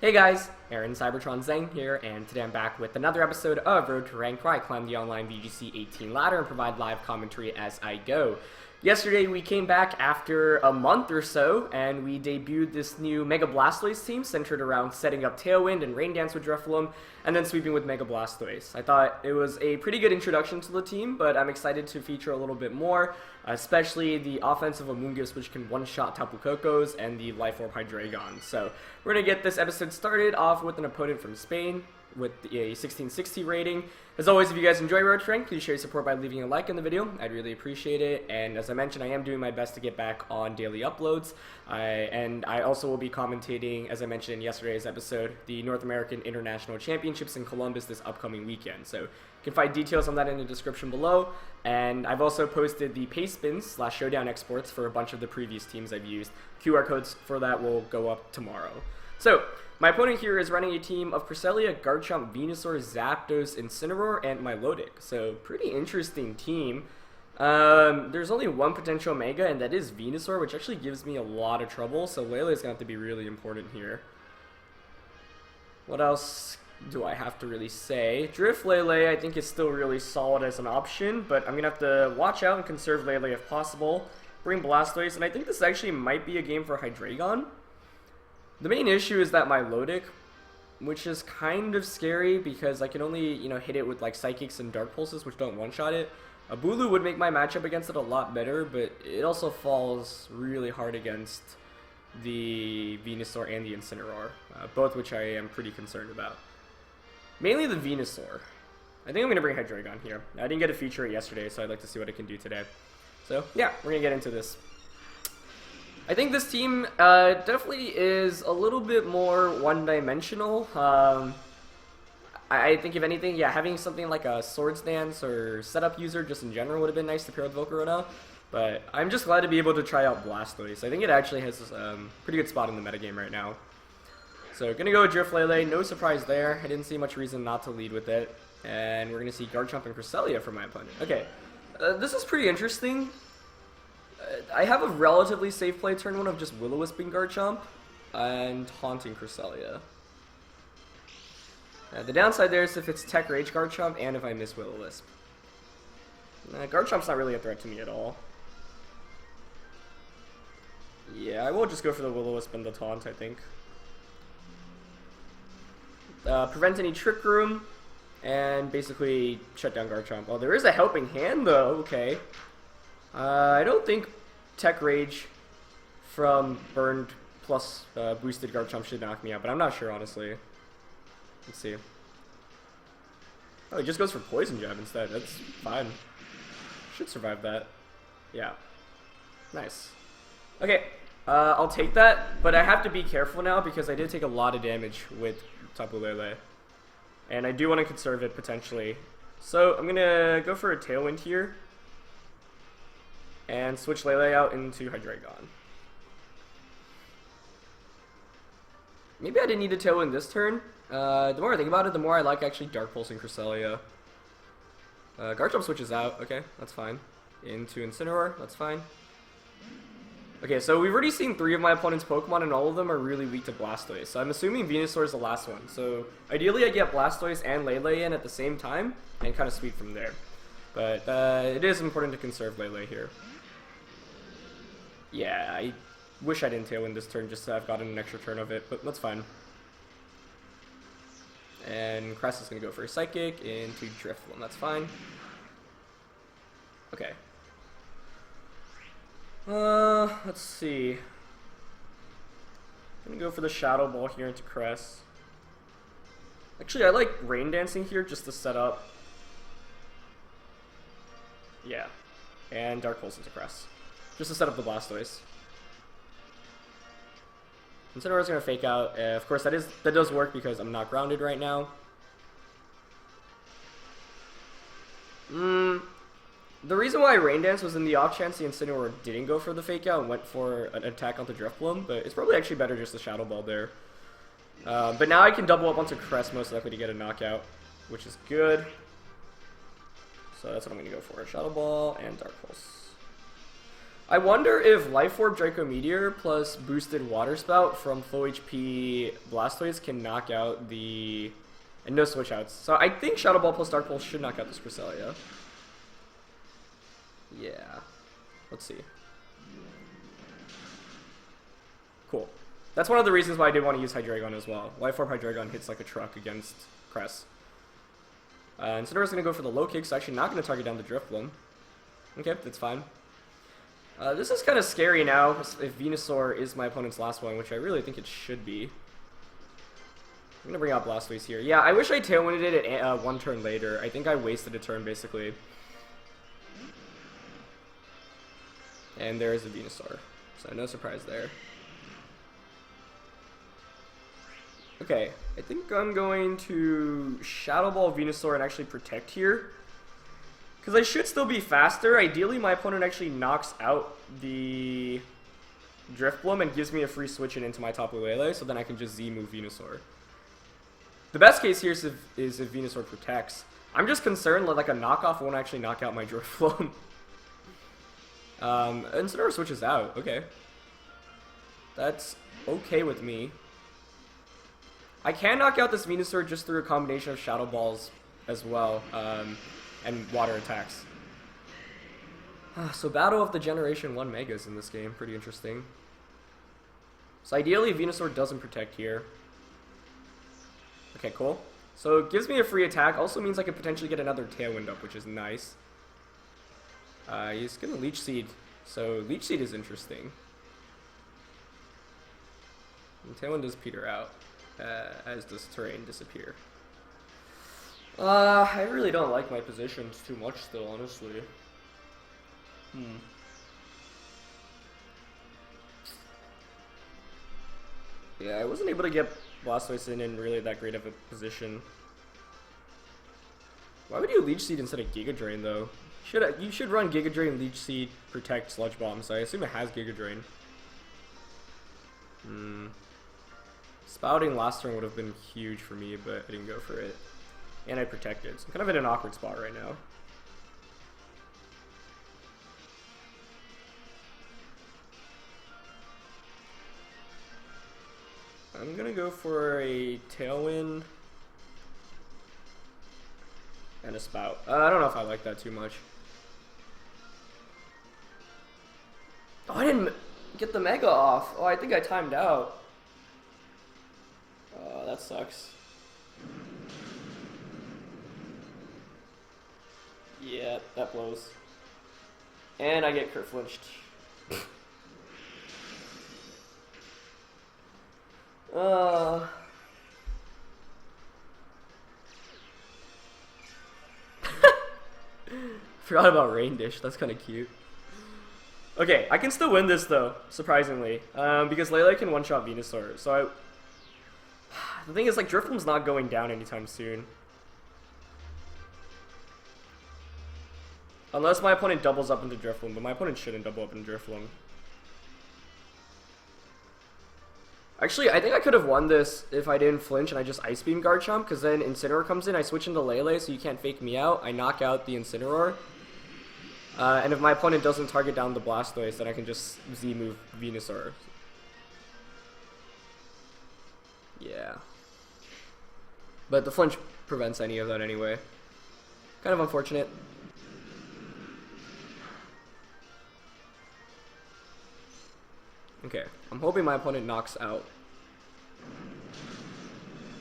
Hey guys, Aaron Cybertron Zeng here, and today I'm back with another episode of Road to Rank, where I climb the online VGC 18 ladder and provide live commentary as I go. Yesterday we came back after a month or so, and we debuted this new Mega Blastoise team centered around setting up Tailwind and Rain Dance with Drifloon, and then sweeping with Mega Blastoise. I thought it was a pretty good introduction to the team, but I'm excited to feature a little bit more, especially the offensive Amoonguss, which can one-shot Tapu Kokos, and the Life Orb Hydreigon. So we're going to get this episode started off with an opponent from Spain with a 1660 rating. As always, if you guys enjoy Road to Rank, please show your support by leaving a like in the video. I'd really appreciate it. And as I mentioned, I am doing my best to get back on daily uploads. And I also will be commentating, as I mentioned in yesterday's episode, the North American International Championships in Columbus this upcoming weekend. So you can find details on that in the description below. And I've also posted the paste spins / showdown exports for a bunch of the previous teams I've used. QR codes for that will go up tomorrow. So my opponent here is running a team of Cresselia, Garchomp, Venusaur, Zapdos, Incineroar, and Milotic. So pretty interesting team. There's only one potential Mega, and that is Venusaur, which actually gives me a lot of trouble. So Lele is going to have to be really important here. What else do I have to really say? Drift Lele I think is still really solid as an option, but I'm going to have to watch out and conserve Lele if possible. Bring Blastoise, and I think this actually might be a game for Hydreigon. The main issue is that Milotic, which is kind of scary because I can only, hit it with like Psychics and Dark Pulses, which don't one-shot it. A Bulu would make my matchup against it a lot better, but it also falls really hard against the Venusaur and the Incineroar, both which I am pretty concerned about. Mainly the Venusaur. I think I'm going to bring Hydreigon here. I didn't get a feature yesterday, so I'd like to see what it can do today. So yeah, we're going to get into this. I think this team definitely is a little bit more one-dimensional. I think if anything, yeah, having something like a Swords Dance or Setup User just in general would have been nice to pair with Volcarona. But I'm just glad to be able to try out Blastoise. I think it actually has a pretty good spot in the metagame right now. So gonna go with Drift Lele, no surprise there. I didn't see much reason not to lead with it. And we're gonna see Garchomp and Cresselia for my opponent. Okay, this is pretty interesting. I have a relatively safe play turn one of just Will-O-Wisping Garchomp and Taunting Cresselia. The downside there is if it's Tech Rage Garchomp and if I miss Will-O-Wisp. Garchomp's not really a threat to me at all. Yeah, I will just go for the Will-O-Wisp and the Taunt, I think. Prevent any Trick Room and basically shut down Garchomp. Oh, there is a Helping Hand though, okay. I don't think Tech Rage from burned plus boosted Garchomp should knock me out, but I'm not sure, honestly. Let's see. Oh, he just goes for Poison Jab instead. That's fine. Should survive that. Yeah. Nice. Okay, I'll take that, but I have to be careful now because I did take a lot of damage with Tapu Lele. And I do want to conserve it, potentially. So, I'm going to go for a Tailwind here. And switch Lele out into Hydreigon. Maybe I didn't need to Tailwind this turn. The more I think about it, the more I like actually Dark Pulsing Cresselia. Garchomp switches out. Okay, that's fine. Into Incineroar. That's fine. Okay, so we've already seen 3 of my opponent's Pokemon, and all of them are really weak to Blastoise. So I'm assuming Venusaur is the last one. So ideally I get Blastoise and Lele in at the same time, and kind of sweep from there. But it is important to conserve Lele here. Yeah, I wish I didn't Tailwind this turn just so I've gotten an extra turn of it, but that's fine. And Crest is going to go for a Psychic into Drifloon, that's fine. Okay. Let's see. I'm going to go for the Shadow Ball here into Crest. Actually, I like Rain Dancing here just to set up. Yeah. And Dark Pulse into Crest. Just to set up the Blastoise. Incineroar's gonna fake out. Of course, that does work because I'm not grounded right now. The reason why Rain Dance was in the off chance the Incineroar didn't go for the fake out and went for an attack onto Drifloon, but it's probably actually better just the Shadow Ball there. But now I can double up onto Crest, most likely to get a knockout, which is good. So that's what I'm gonna go for: Shadow Ball and Dark Pulse. I wonder if Life Orb Draco Meteor plus boosted Water Spout from full HP Blastoise can knock out the... And no switch outs. So I think Shadow Ball plus Dark Pulse should knock out this Cresselia. Yeah. Let's see. Cool. That's one of the reasons why I did want to use Hydreigon as well. Life Orb Hydreigon hits like a truck against Cress. Incineroar's going to go for the low kick, so actually not going to target down the Drifloon. Okay, that's fine. This is kind of scary now, if Venusaur is my opponent's last one, which I really think it should be. I'm going to bring out Blastoise here. Yeah, I wish I Tailwinded it at one turn later. I think I wasted a turn, basically. And there is a Venusaur, so no surprise there. Okay, I think I'm going to Shadow Ball Venusaur and actually protect here. Because I should still be faster. Ideally, my opponent actually knocks out the Drifloon and gives me a free switch into my Tapu Lele, so then I can just Z-move Venusaur. The best case here is if Venusaur protects. I'm just concerned that like a knockoff won't actually knock out my Drifloon. Incineroar switches out. Okay. That's okay with me. I can knock out this Venusaur just through a combination of Shadow Balls as well, and water attacks. So Battle of the Generation 1 Megas in this game. Pretty interesting. So ideally, Venusaur doesn't protect here. Okay, cool. So it gives me a free attack. Also means I could potentially get another Tailwind up, which is nice. He's going to Leech Seed. So Leech Seed is interesting. And Tailwind does peter out, as does Terrain disappear. I really don't like my positions too much still, honestly. Yeah, I wasn't able to get Blastoise in really that great of a position. Why would you Leech Seed instead of Giga Drain, though? You should run Giga Drain, Leech Seed, Protect, Sludge Bomb, so I assume it has Giga Drain. Spouting last turn would have been huge for me, but I didn't go for it. And I protected, so I'm kind of in an awkward spot right now. I'm gonna go for a Tailwind and a Spout. I don't know if I like that too much. Oh, I didn't get the Mega off. Oh, I think I timed out. Oh, that sucks. Yeah, that blows. And I get crit flinched. Forgot about Rain Dish. That's kind of cute. Okay, I can still win this though, surprisingly, because Lele can one-shot Venusaur. So the thing is, like, Drifloon's not going down anytime soon. Unless my opponent doubles up into Drifloon, but my opponent shouldn't double up into Drifloon. Actually, I think I could have won this if I didn't flinch and I just Ice Beam Garchomp, because then Incineroar comes in, I switch into Lele so you can't fake me out, I knock out the Incineroar. And if my opponent doesn't target down the Blastoise, then I can just Z-move Venusaur. Yeah. But the flinch prevents any of that anyway. Kind of unfortunate. Okay, I'm hoping my opponent knocks out.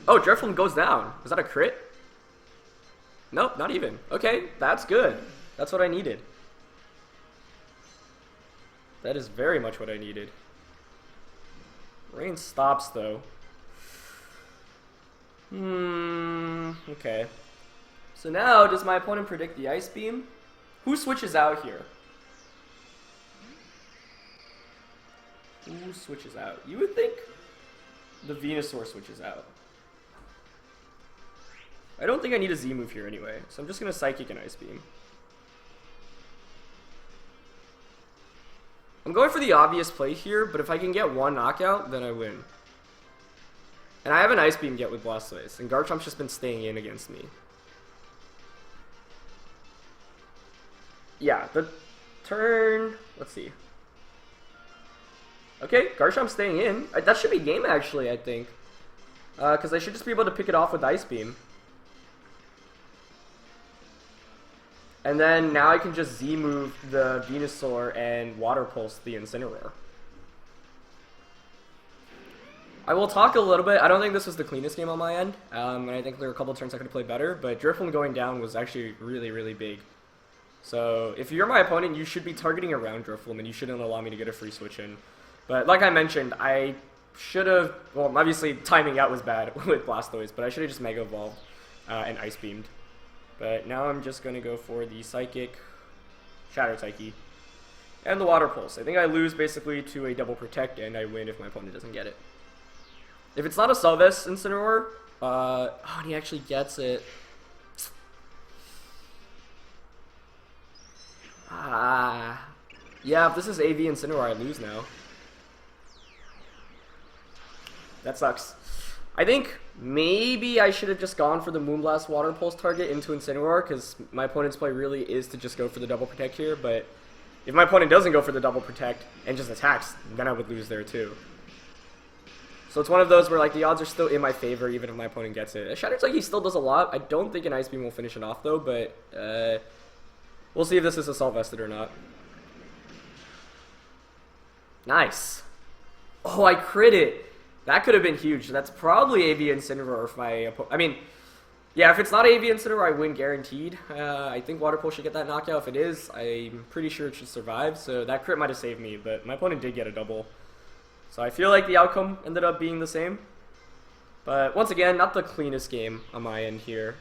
Oh, Drifloon goes down. Is that a crit? Nope, not even. Okay, that's good. That's what I needed. That is very much what I needed. Rain stops, though. Okay. So now, does my opponent predict the Ice Beam? Who switches out here? Who switches out? You would think the Venusaur switches out. I don't think I need a Z-move here anyway, so I'm just going to Psychic and Ice Beam. I'm going for the obvious play here, but if I can get one knockout, then I win. And I have an Ice Beam yet with Blastoise, and Garchomp's just been staying in against me. Yeah, the turn... Let's see. Okay, Garchomp's staying in. That should be game, actually, I think. Because I should just be able to pick it off with Ice Beam. And then now I can just Z-move the Venusaur and Water Pulse the Incineroar. I will talk a little bit. I don't think this was the cleanest game on my end. And I think there were a couple turns I could have played better. But Drifloon going down was actually really, really big. So if you're my opponent, you should be targeting around Drifloon, and you shouldn't allow me to get a free switch in. But like I mentioned, I should have... Well, obviously timing out was bad with Blastoise, but I should have just Mega Evolved and Ice Beamed. But now I'm just going to go for the Psychic, Shadow Psyche, and the Water Pulse. I think I lose basically to a double Protect, and I win if my opponent doesn't get it. If it's not a Salvest Incineroar, oh, and he actually gets it. Yeah, if this is AV Incineroar, I lose now. That sucks. I think maybe I should have just gone for the Moonblast Water Pulse target into Incineroar, because my opponent's play really is to just go for the double Protect here, but if my opponent doesn't go for the double Protect and just attacks, then I would lose there too. So it's one of those where like the odds are still in my favor even if my opponent gets it. Shadow Psyche still does a lot. I don't think an Ice Beam will finish it off though, but we'll see if this is assault vested or not. Nice. Oh, I crit it. That could have been huge. That's probably AV Incineroar if my opponent... I mean, yeah, if it's not AV Incineroar, I win guaranteed. I think Water Pulse should get that knockout. If it is, I'm pretty sure it should survive. So that crit might have saved me, but my opponent did get a double. So I feel like the outcome ended up being the same. But once again, not the cleanest game on my end here.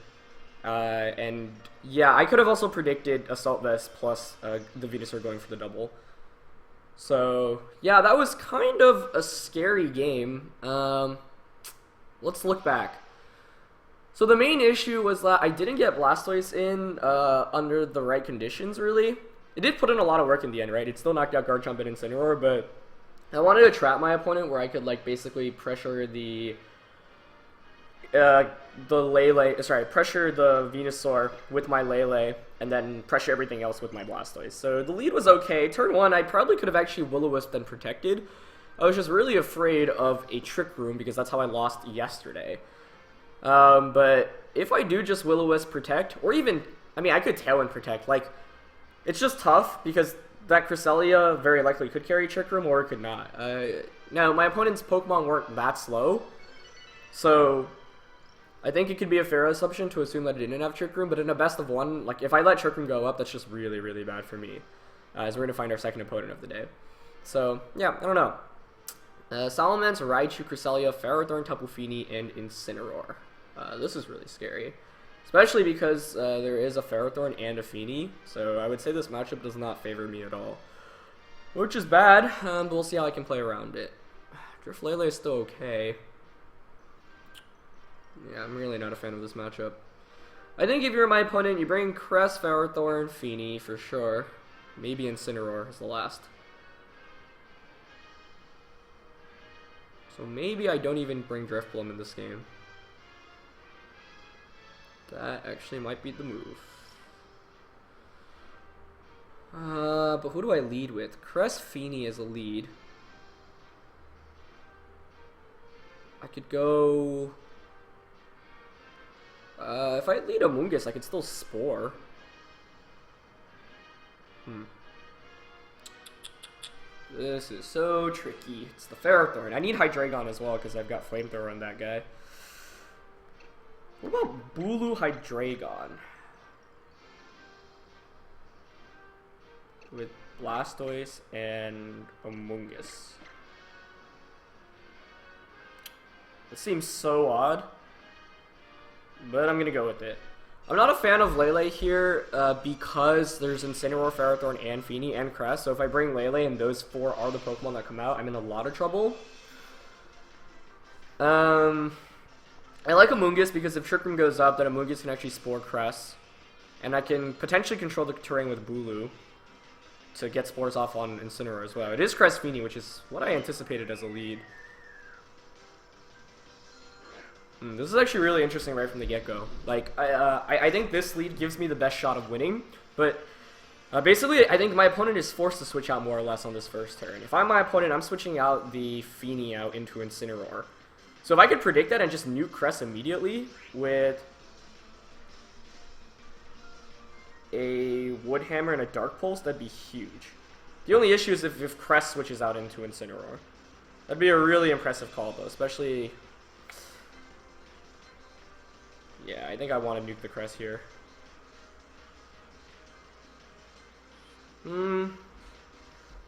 And yeah, I could have also predicted Assault Vest plus the Venusaur going for the double. So yeah, that was kind of a scary game. Let's look back. So the main issue was that I didn't get Blastoise in under the right conditions, really. It did put in a lot of work in the end, right? It still knocked out Garchomp and Incineroar, but I wanted to trap my opponent where I could like basically pressure the pressure the Venusaur with my Lele, and then pressure everything else with my Blastoise. So the lead was okay. Turn 1, I probably could have actually Will-O-Wisp and protected. I was just really afraid of a Trick Room because that's how I lost yesterday. But if I do just Will-O-Wisp protect, or even, I mean, I could Tailwind protect. Like, it's just tough because that Cresselia very likely could carry Trick Room or it could not. Now, my opponent's Pokemon weren't that slow, so I think it could be a fair assumption to assume that it didn't have Trick Room, but in a best of one, like, if I let Trick Room go up, that's just really, really bad for me, as we're going to find our second opponent of the day. So, yeah, I don't know. Salamence, Raichu, Cresselia, Ferrothorn, Tapu Fini, and Incineroar. This is really scary, especially because there is a Ferrothorn and a Fini, so I would say this matchup does not favor me at all, which is bad, but we'll see how I can play around it. Driflele is still okay. Yeah, I'm really not a fan of this matchup. I think if you're my opponent, you bring Crest, Ferrothorn, Fini for sure. Maybe Incineroar is the last. So maybe I don't even bring Drifbloom in this game. That actually might be the move. But who do I lead with? Crest Fini is a lead. I could go... if I lead Amoonguss, I could still Spore. This is so tricky. It's the Ferrothorn. I need Hydreigon as well because I've got Flamethrower on that guy. What about Bulu Hydreigon? With Blastoise and Amoonguss. It seems so odd, but I'm gonna go with it. I'm not a fan of Lele here because there's Incineroar, Ferrothorn, and Fini, and Crest. So if I bring Lele and those four are the Pokemon that come out, I'm in a lot of trouble. I like Amoonguss because if Trick Room goes up, then Amoonguss can actually Spore Crest. And I can potentially control the terrain with Bulu to get Spores off on Incineroar as well. It is Crest Fini, which is what I anticipated as a lead. This is actually really interesting right from the get-go. Like, I think this lead gives me the best shot of winning, but Basically, I think my opponent is forced to switch out more or less on this first turn. If I'm my opponent, I'm switching out the Feeny out into Incineroar. So if I could predict that and just nuke Cress immediately with a Wood Hammer and a Dark Pulse, that'd be huge. The only issue is if Cress switches out into Incineroar. That'd be a really impressive call, though, especially... Yeah, I think I want to nuke the Cress here.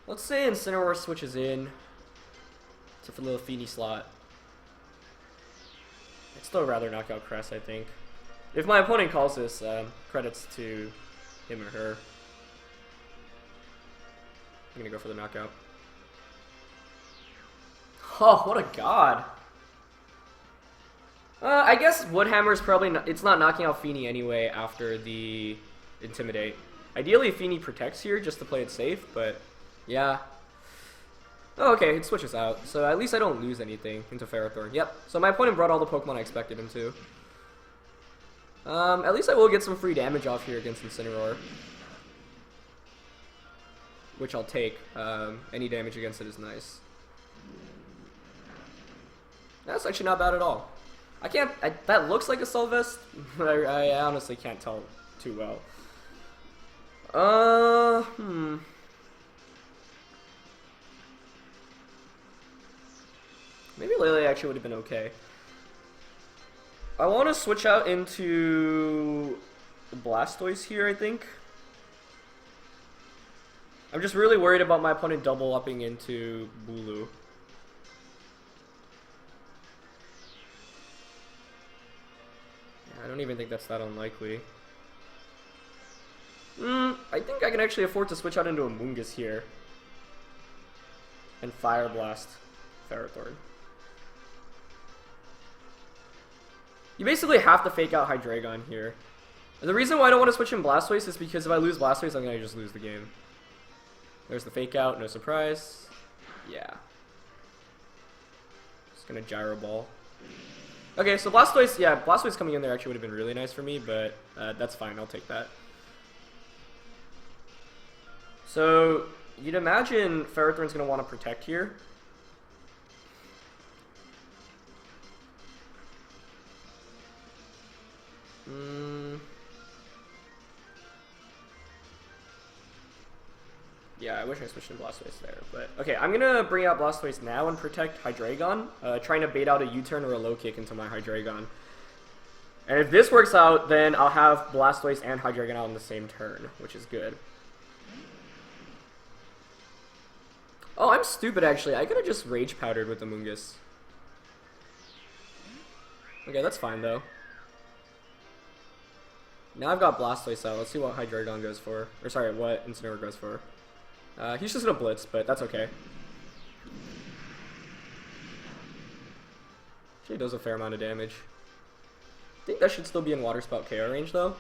Let's say Incineroar switches in to a little Feeny slot. I'd still rather knock out Cress, I think. If my opponent calls this, credits to him or her. I'm gonna go for the knockout. Oh, what a god. I guess Woodhammer is probably not, it's not knocking out Feeny anyway after the Intimidate. Ideally, Feeny protects here just to play it safe, but yeah. Oh, okay, it switches out, so at least I don't lose anything into Ferrothorn. Yep, so my opponent brought all the Pokemon I expected him to. At least I will get some free damage off here against Incineroar. Which I'll take. Any damage against it is nice. That's actually not bad at all. That looks like a Sylvest, but I honestly can't tell too well. Maybe Lele actually would have been okay. I want to switch out into Blastoise here, I think. I'm just really worried about my opponent double upping into Bulu. Yeah, I don't even think that's that unlikely. I think I can actually afford to switch out into a Mungus here. And Fire Blast Ferrothorn. You basically have to fake out Hydreigon here. And the reason why I don't want to switch in Blastoise is because if I lose Blastoise, I'm going to just lose the game. There's the fake out, no surprise. Yeah. Just going to Gyro Ball. Okay, so Blastoise, yeah, Blastoise coming in there actually would have been really nice for me, but that's fine, I'll take that. So, you'd imagine Ferrothorn's going to want to protect here. Yeah, I wish I switched in Blastoise there, but okay, I'm gonna bring out Blastoise now and protect Hydreigon, trying to bait out a U-turn or a low kick into my Hydreigon. And if this works out, then I'll have Blastoise and Hydreigon out on the same turn, which is good. Oh, I'm stupid actually. I could have just Rage Powdered with the Mungus. Okay, that's fine though. Now I've got Blastoise out. Let's see what Hydreigon goes for. Or sorry, what Incineroar goes for. He's just gonna Blitz, but that's okay. Actually does a fair amount of damage. I think that should still be in Water Spout KO range though.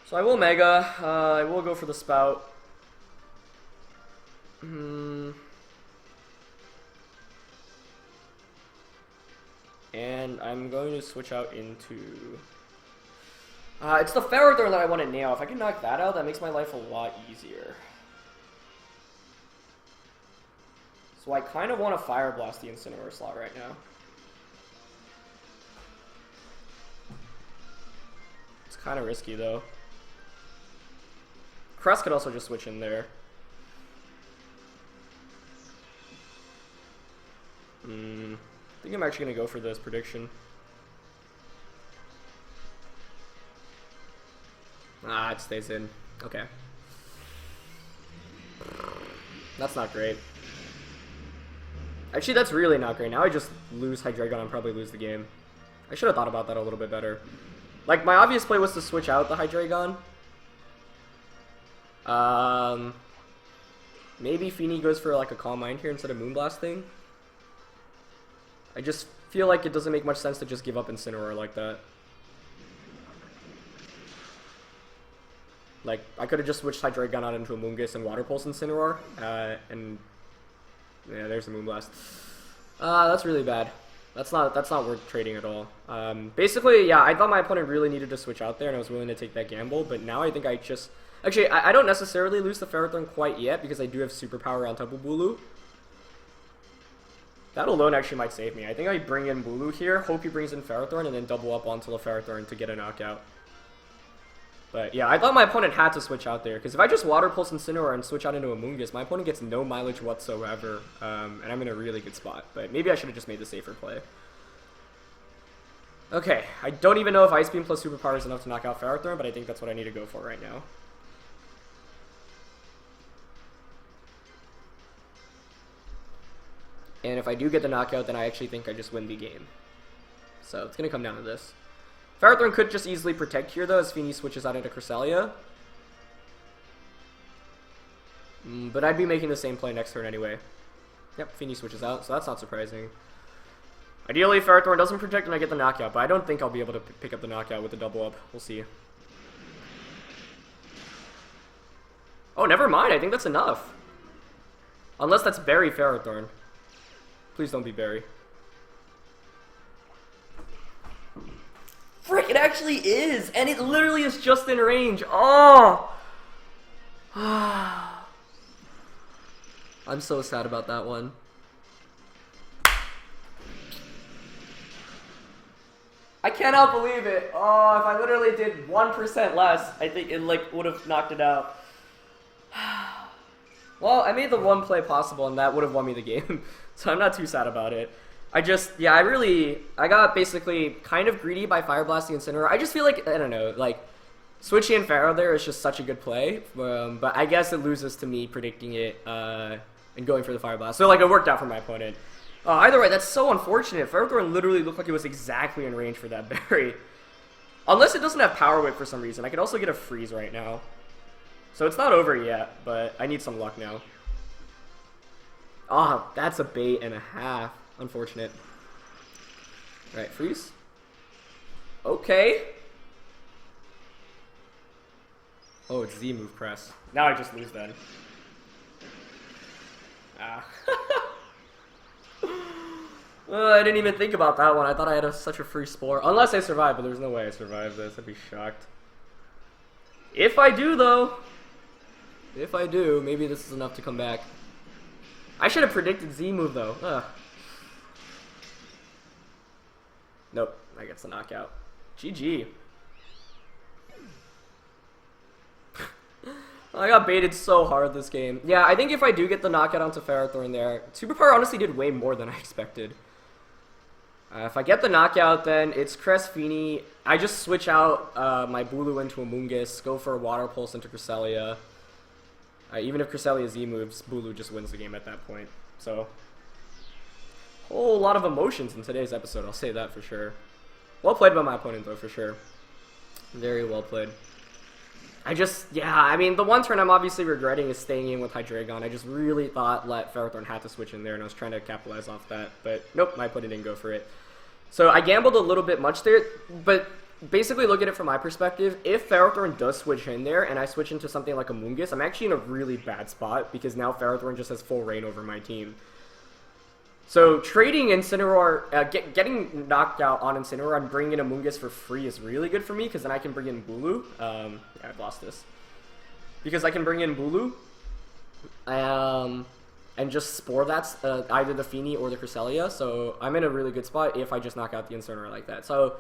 So I will Mega. I will go for the Spout. And I'm going to switch out into... it's the Ferrothorn that I want to nail. If I can knock that out, that makes my life a lot easier. So I kind of want to Fire Blast the Incineroar slot right now. It's kind of risky though. Crest could also just switch in there. I think I'm actually going to go for this prediction. Ah, it stays in. Okay. That's not great. Actually, that's really not great. Now I just lose Hydreigon and probably lose the game. I should have thought about that a little bit better. Like, my obvious play was to switch out the Hydreigon. Maybe Feeny goes for like a Calm Mind here instead of Moonblasting. I just feel like it doesn't make much sense to just give up Incineroar like that. Like, I could have just switched Hydreigon out into a Moongus and Water Pulse Incineroar, and yeah, there's the Moonblast. That's really bad. That's not worth trading at all. Basically, yeah, I thought my opponent really needed to switch out there, and I was willing to take that gamble. But now I think I just actually I don't necessarily lose the Ferrothorn quite yet because I do have superpower on top of Bulu. That alone actually might save me. I think I bring in Bulu here, hope he brings in Ferrothorn, and then double up onto the Ferrothorn to get a knockout. But yeah, I thought my opponent had to switch out there, because if I just Water Pulse Incineroar and switch out into Amoonguss, my opponent gets no mileage whatsoever, and I'm in a really good spot. But maybe I should have just made the safer play. Okay, I don't even know if Ice Beam plus Superpower is enough to knock out Ferrothorn, but I think that's what I need to go for right now. And if I do get the knockout, then I actually think I just win the game. So it's going to come down to this. Ferrothorn could just easily protect here, though, as Feeny switches out into Cresselia. But I'd be making the same play next turn anyway. Yep, Feeny switches out, so that's not surprising. Ideally, Ferrothorn doesn't protect and I get the knockout, but I don't think I'll be able to pick up the knockout with the double up. We'll see. Oh, never mind. I think that's enough. Unless that's Berry Ferrothorn. Please don't be Berry. Frick, it actually is! And it literally is just in range. Oh! I'm so sad about that one. I cannot believe it. Oh, if I literally did 1% less, I think it would have knocked it out. Well, I made the one play possible, and that would have won me the game. So I'm not too sad about it. I got basically kind of greedy by Fire Blasting Incineroar. I just feel like, I don't know, like, switching in Pharaoh there is just such a good play. But I guess it loses to me predicting it and going for the Fire Blast. So, like, it worked out for my opponent. Either way, that's so unfortunate. Ferrothorn literally looked like it was exactly in range for that berry. Unless it doesn't have Power Whip for some reason. I could also get a freeze right now. So it's not over yet, but I need some luck now. Ah, that's a bait and a half. Unfortunate. Alright, freeze. Okay. Oh, it's Z move press. Now I just lose then. Ah. I didn't even think about that one. I thought I had such a free Spore. Unless I survive, but there's no way I survive this. I'd be shocked. If I do, though. If I do, maybe this is enough to come back. I should have predicted Z move, though. Ugh. Nope, I get the knockout. GG. I got baited so hard this game. Yeah, I think if I do get the knockout onto Ferrothorn there, Superpower honestly did way more than I expected. If I get the knockout, then it's Crest Feeny. I just switch out my Bulu into Amoonguss, go for a Water Pulse into Cresselia. Even if Cresselia Z moves, Bulu just wins the game at that point. So, whole lot of emotions in today's episode, I'll say that for sure. Well played by my opponent, though, for sure. Very well played. I mean, the one turn I'm obviously regretting is staying in with Hydreigon. I just really thought Ferrothorn had to switch in there, and I was trying to capitalize off that. But nope, my opponent didn't go for it. So I gambled a little bit much there, but basically look at it from my perspective. If Ferrothorn does switch in there, and I switch into something like Amoonguss, I'm actually in a really bad spot, because now Ferrothorn just has full reign over my team. So trading Incineroar, getting knocked out on Incineroar and bringing in Amoonguss for free is really good for me, because then I can bring in Bulu. Yeah, I've lost this. Because I can bring in Bulu, and just Spore that, either the Feeny or the Cresselia, so I'm in a really good spot if I just knock out the Incineroar like that. So,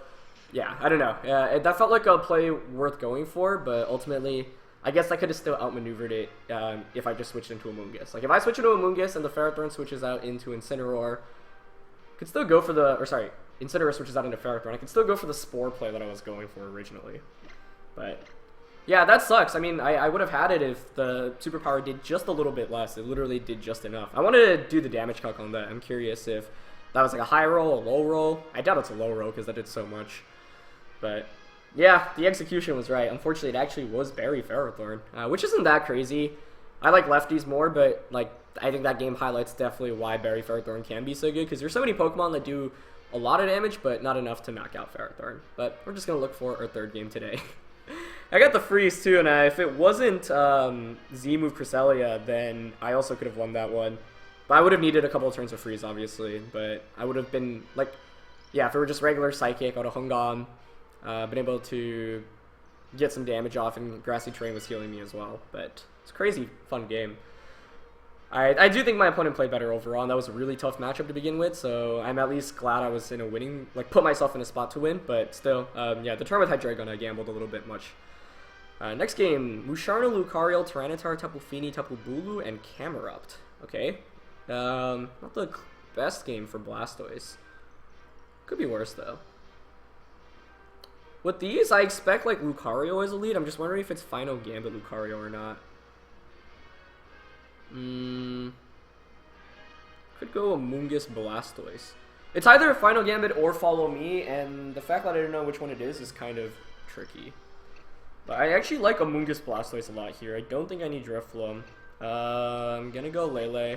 yeah, I don't know. That felt like a play worth going for, but ultimately, I guess I could have still outmaneuvered it if I just switched into Amoonguss. Like, if I switch into Amoonguss and the Ferrothorn switches out into Incineroar, I could still go for the... Or, sorry, Incineroar switches out into Ferrothorn. I could still go for the Spore play that I was going for originally. But, yeah, that sucks. I mean, I would have had it if the Superpower did just a little bit less. It literally did just enough. I wanted to do the damage calc on that. I'm curious if that was like a high roll, a low roll. I doubt it's a low roll because that did so much. But... yeah, the execution was right. Unfortunately, it actually was Berry Ferrothorn, which isn't that crazy. I like lefties more, but like I think that game highlights definitely why Berry Ferrothorn can be so good, because there's so many Pokemon that do a lot of damage, but not enough to knock out Ferrothorn. But we're just going to look for our third game today. I got the freeze too, and if it wasn't Z-move Cresselia, then I also could have won that one. But I would have needed a couple of turns of freeze, obviously. But I would have been, like, yeah, if it were just regular Psychic, I would have hung on, been able to get some damage off, and Grassy Terrain was healing me as well. But it's a crazy fun game. I do think my opponent played better overall, and that was a really tough matchup to begin with, so I'm at least glad I was in a winning, like, put myself in a spot to win, but still, yeah, the turn with Hydreigon, I gambled a little bit much. Next game, Musharna, Lucario, Tyranitar, Tapu Fini, Tapu Bulu, and Camerupt. Okay. Not the best game for Blastoise. Could be worse, though. With these, I expect, like, Lucario as a lead. I'm just wondering if it's Final Gambit Lucario or not. Could go Amoonguss Blastoise. It's either a Final Gambit or Follow Me, and the fact that I don't know which one it is kind of tricky. But I actually like Amoonguss Blastoise a lot here. I don't think I need Drifloom. I'm gonna go Lele.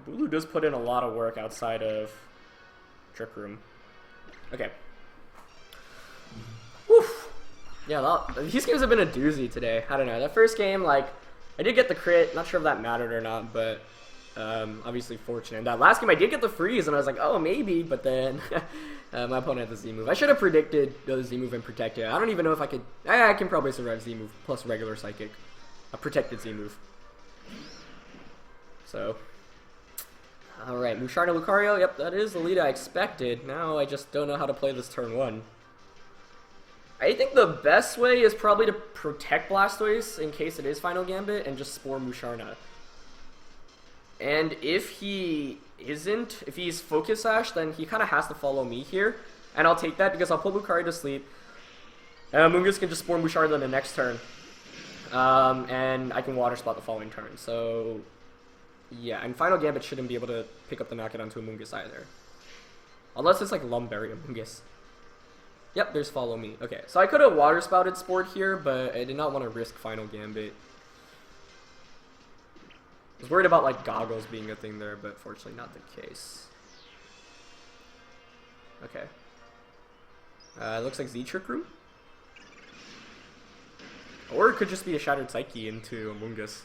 Bulu does put in a lot of work outside of Trick Room. Okay. Whew. Yeah, these games have been a doozy today. I don't know. That first game, like, I did get the crit. Not sure if that mattered or not, but obviously fortunate. That last game, I did get the freeze, and I was like, oh, maybe, but then my opponent had the Z move. I should have predicted the Z move and protected. I don't even know if I could. I can probably survive Z move plus regular Psychic. A protected Z move. So, alright, Musharna, Lucario. Yep, that is the lead I expected. Now I just don't know how to play this turn 1. I think the best way is probably to protect Blastoise in case it is Final Gambit and just Spore Musharna. And if he isn't, if he's Focus Sash, then he kind of has to follow me here. And I'll take that because I'll put Lucario to sleep. And Amoonguss can just Spore Musharna the next turn. And I can Water Spot the following turn. So, yeah, and Final Gambit shouldn't be able to pick up the knockout onto Amoonguss either. Unless it's like Lumberry Amoonguss. Yep, there's Follow Me. Okay, so I could have Water Spouted Sport here, but I did not want to risk Final Gambit. I was worried about, like, Goggles being a thing there, but fortunately not the case. Okay. Looks like Z-Trick Room. Or it could just be a Shattered Psyche into Amoonguss.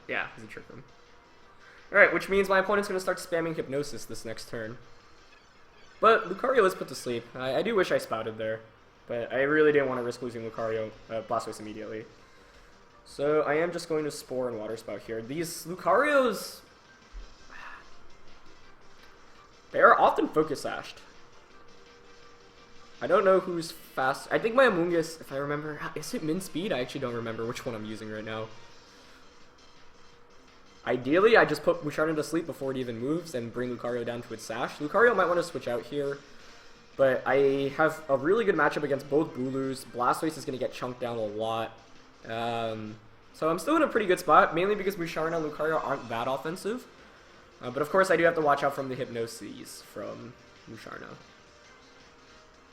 Yeah, Z-Trick Room. Alright, which means my opponent's going to start spamming Hypnosis this next turn. But Lucario is put to sleep. I do wish I spouted there, but I really didn't want to risk losing Lucario, Blastoise immediately. So I am just going to Spore and Water Spout here. These Lucarios, they are often Focus Sashed. I don't know who's fast. I think my Amoonguss, if I remember, is it Min Speed? I actually don't remember which one I'm using right now. Ideally, I just put Musharna to sleep before it even moves and bring Lucario down to its Sash. Lucario might want to switch out here, but I have a really good matchup against both Bulus. Blastoise is going to get chunked down a lot. So I'm still in a pretty good spot, mainly because Musharna and Lucario aren't that offensive. But of course, I do have to watch out from the Hypnoses from Musharna.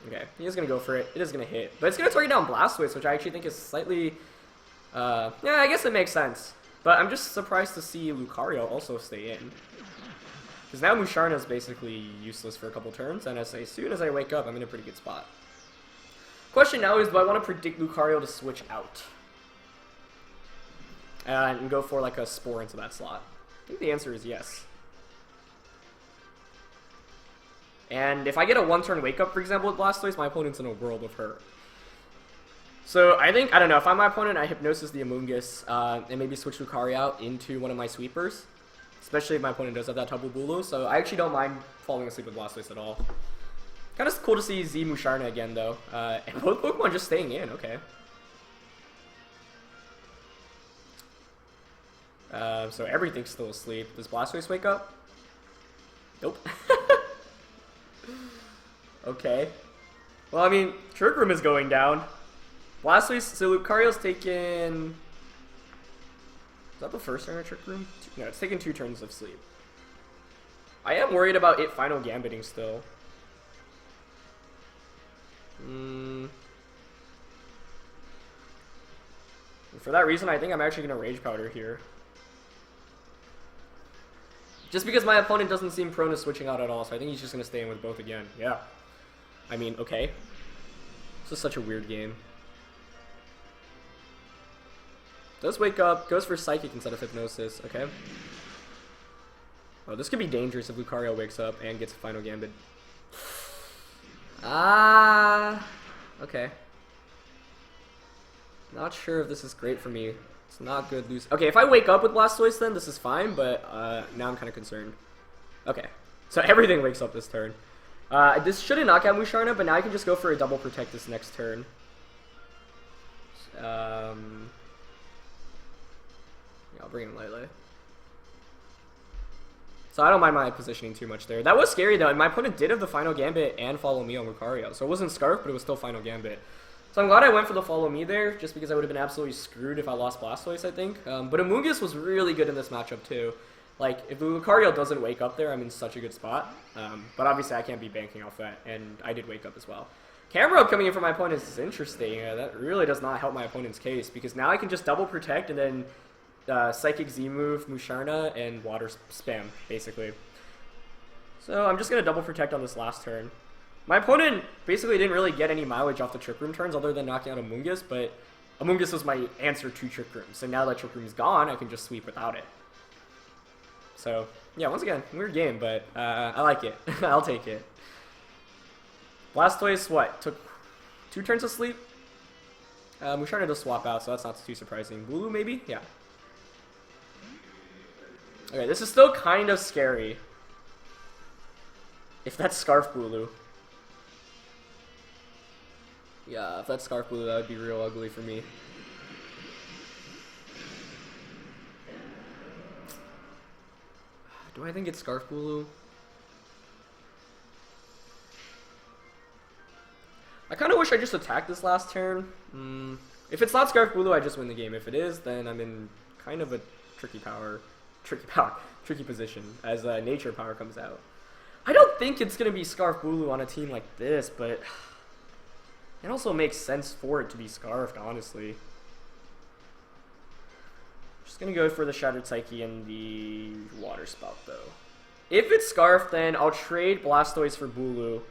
Okay, he is going to go for it. It is going to hit. But it's going to target down Blastoise, which I actually think is slightly... yeah, I guess it makes sense. But I'm just surprised to see Lucario also stay in. Because now Musharna is basically useless for a couple turns, and as soon as I wake up, I'm in a pretty good spot. Question now is, do I want to predict Lucario to switch out? And go for like a Spore into that slot? I think the answer is yes. And if I get a one-turn wake-up, for example, with Blastoise, my opponent's in a world of hurt. So I think, I don't know, if I'm my opponent, I Hypnosis the Amoonguss, and maybe switch Lucario out into one of my sweepers. Especially if my opponent does have that Tapu Bulu, so I actually don't mind falling asleep with Blastoise at all. Kind of cool to see Z Musharna again, though. And both Pokemon just staying in, okay. So everything's still asleep. Does Blastoise wake up? Nope. Okay. Well, I mean, Trick Room is going down. Blastoise, so Lucario's taken... Is that the first turn of Trick Room? No, it's taken 2 turns of sleep. I am worried about it Final Gambiting still. For that reason, I think I'm actually going to Rage Powder here. Just because my opponent doesn't seem prone to switching out at all, so I think he's just going to stay in with both again. Yeah. I mean, okay. This is such a weird game. Does wake up, goes for Psychic instead of Hypnosis, okay. Oh, this could be dangerous if Lucario wakes up and gets a Final Gambit. Okay. Not sure if this is great for me. It's not good lose. Okay, if I wake up with Blastoise then, this is fine, but now I'm kind of concerned. Okay, so everything wakes up this turn. This shouldn't knock out Musharna, but now I can just go for a double protect this next turn. Yeah, I'll bring in Lele. So I don't mind my positioning too much there. That was scary though, and my opponent did have the Final Gambit and Follow Me on Lucario. So it wasn't Scarf, but it was still Final Gambit. So I'm glad I went for the Follow Me there, just because I would have been absolutely screwed if I lost Blastoise, I think. But Amoonguss was really good in this matchup too. Like, if Lucario doesn't wake up there, I'm in such a good spot. But obviously I can't be banking off that, and I did wake up as well. Camera Up coming in for my opponent is interesting. That really does not help my opponent's case, because now I can just double protect and then Psychic Z move, Musharna, and Water Spam, basically. So I'm just going to double protect on this last turn. My opponent basically didn't really get any mileage off the Trick Room turns other than knocking out Amoonguss, but Amoonguss was my answer to Trick Room. So now that Trick Room is gone, I can just sweep without it. So, yeah, once again, weird game, but I like it. I'll take it. Blastoise, what? Took 2 turns of sleep? Musharna does swap out, so that's not too surprising. Bulu, maybe? Yeah. Okay, this is still kind of scary. If that's Scarf Bulu. Yeah, if that's Scarf Bulu, that would be real ugly for me. Do I think it's Scarf Bulu? I kind of wish I just attacked this last turn. If it's not Scarf Bulu, I just win the game. If it is, then I'm in kind of a tricky position as Nature Power comes out. I don't think it's going to be Scarf Bulu on a team like this, but it also makes sense for it to be Scarfed, honestly. Just going to go for the Shattered Psyche and the Water Spout, though. If it's Scarf, then I'll trade Blastoise for Bulu,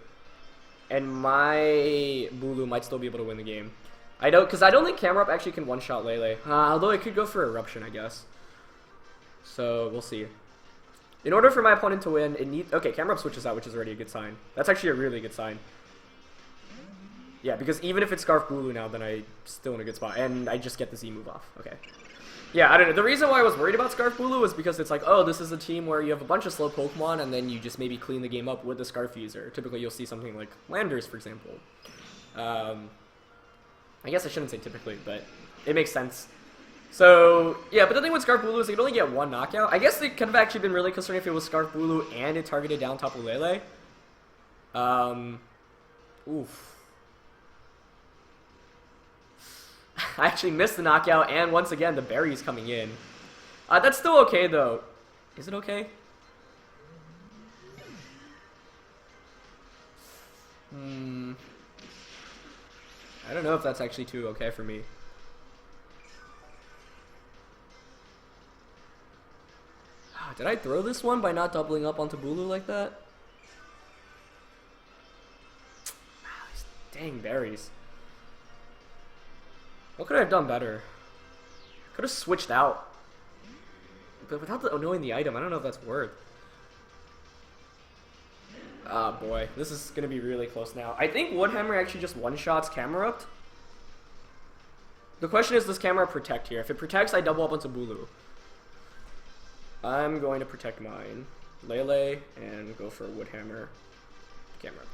and my Bulu might still be able to win the game. Because I don't think Camera Up actually can one-shot Lele. Although it could go for Eruption, I guess. So, we'll see. In order for my opponent to win, it needs... Okay, Camera Up switches out, which is already a good sign. That's actually a really good sign. Yeah, because even if it's Scarf Bulu now, then I'm still in a good spot. And I just get the Z move off. Okay. Yeah, I don't know. The reason why I was worried about Scarf Bulu was because it's like, oh, this is a team where you have a bunch of slow Pokemon, and then you just maybe clean the game up with the Scarf user. Typically, you'll see something like Landers, for example. I guess I shouldn't say typically, but it makes sense. So, yeah, but the thing with Scarf Bulu is you can only get 1 knockout. I guess it could have actually been really concerning if it was Scarf Bulu and it targeted down Tapu Lele. Oof. I actually missed the knockout, and once again, the berry's coming in. That's still okay, though. Is it okay? I don't know if that's actually too okay for me. Did I throw this one by not doubling up onto Bulu like that? These dang berries. What could I have done better? Could have switched out. But without knowing the item, I don't know if that's worth. Ah, boy. This is going to be really close now. I think Woodhammer actually just one-shots Camera Up. The question is, does Camera Up protect here? If it protects, I double up onto Bulu. I'm going to protect mine. Lele, and go for Woodhammer. Camera Up.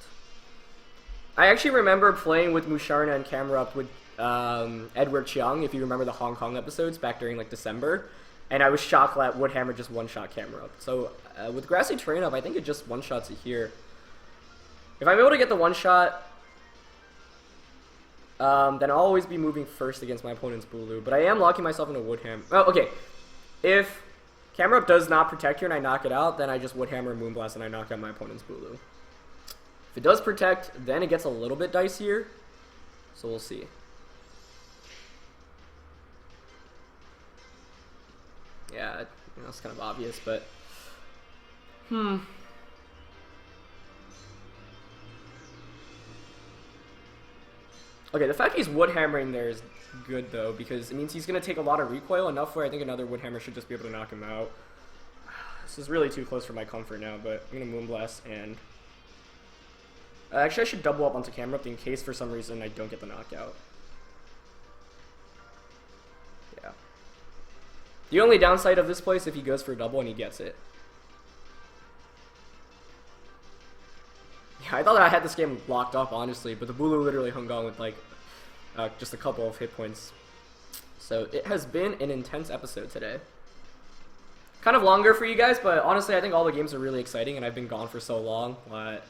I actually remember playing with Musharna and Camera Up with Edward Chiang, if you remember the Hong Kong episodes back during like December, and I was shocked that Woodhammer just one-shot Camera Up. So with Grassy Terrain up, I think it just one-shots it here. If I'm able to get the one-shot, then I'll always be moving first against my opponent's Bulu, but I am locking myself into Woodhammer. Oh, okay. If Camera Up does not protect here and I knock it out, then I just Woodhammer Moonblast and I knock out my opponent's Bulu. If it does protect, then it gets a little bit dicier, so we'll see. Yeah, that's kind of obvious, but... Okay, the fact he's wood hammering there is good though, because it means he's gonna take a lot of recoil, enough where I think another wood hammer should just be able to knock him out. This is really too close for my comfort now, but I'm gonna Moonblast and actually I should double up onto Camerupt in case for some reason I don't get the knockout. Yeah. The only downside of this play is if he goes for a double and he gets it. Yeah, I thought I had this game locked up, honestly, but the Bulu literally hung on with, like, just a couple of hit points. So it has been an intense episode today. Kind of longer for you guys, but honestly, I think all the games are really exciting, and I've been gone for so long, but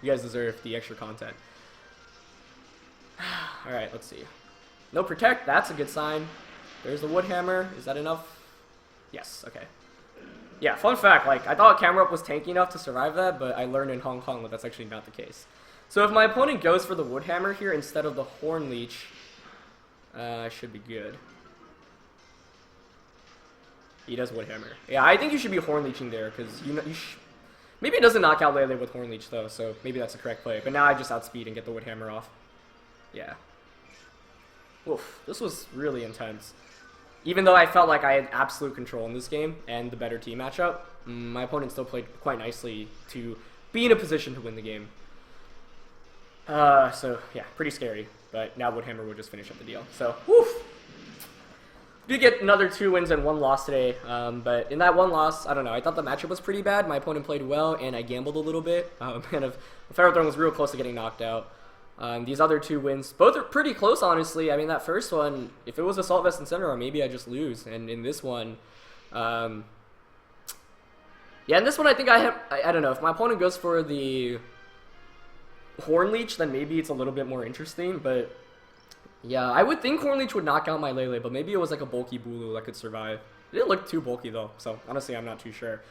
you guys deserve the extra content. Alright, let's see. No Protect, that's a good sign. There's the Wood Hammer. Is that enough? Yes, okay. Yeah, fun fact, like, I thought Camerupt was tanky enough to survive that, but I learned in Hong Kong that that's actually not the case. So if my opponent goes for the Wood Hammer here instead of the Horn Leech, should be good. He does Wood Hammer. Yeah, I think you should be Horn Leeching there, because maybe it doesn't knock out Lele with Horn Leech, though, so maybe that's the correct play. But now I just outspeed and get the Wood Hammer off. Yeah. Oof, this was really intense. Even though I felt like I had absolute control in this game and the better team matchup, my opponent still played quite nicely to be in a position to win the game. So, yeah, pretty scary. But now Wood Hammer will just finish up the deal. So, woof! Did get another 2 wins and 1 loss today, but in that 1 loss, I don't know, I thought the matchup was pretty bad. My opponent played well, and I gambled a little bit. And Ferrothorn was real close to getting knocked out. These other 2 wins, both are pretty close, honestly. I mean, that first one, if it was Assault Vest and Cinnamon, maybe I just lose. And in this one, yeah, in this one, I think I don't know, if my opponent goes for the Horn Leech, then maybe it's a little bit more interesting, but yeah, I would think Horn Leech would knock out my Lele, but maybe it was like a bulky Bulu that could survive. It didn't look too bulky, though, so honestly, I'm not too sure.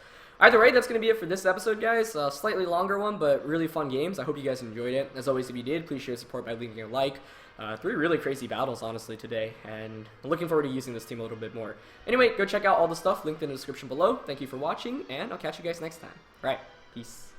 Either way, that's going to be it for this episode, guys. Slightly longer one, but really fun games. I hope you guys enjoyed it. As always, if you did, please share support by leaving a like. 3 really crazy battles, honestly, today, and I'm looking forward to using this team a little bit more. Anyway, go check out all the stuff linked in the description below. Thank you for watching, and I'll catch you guys next time. All right, peace.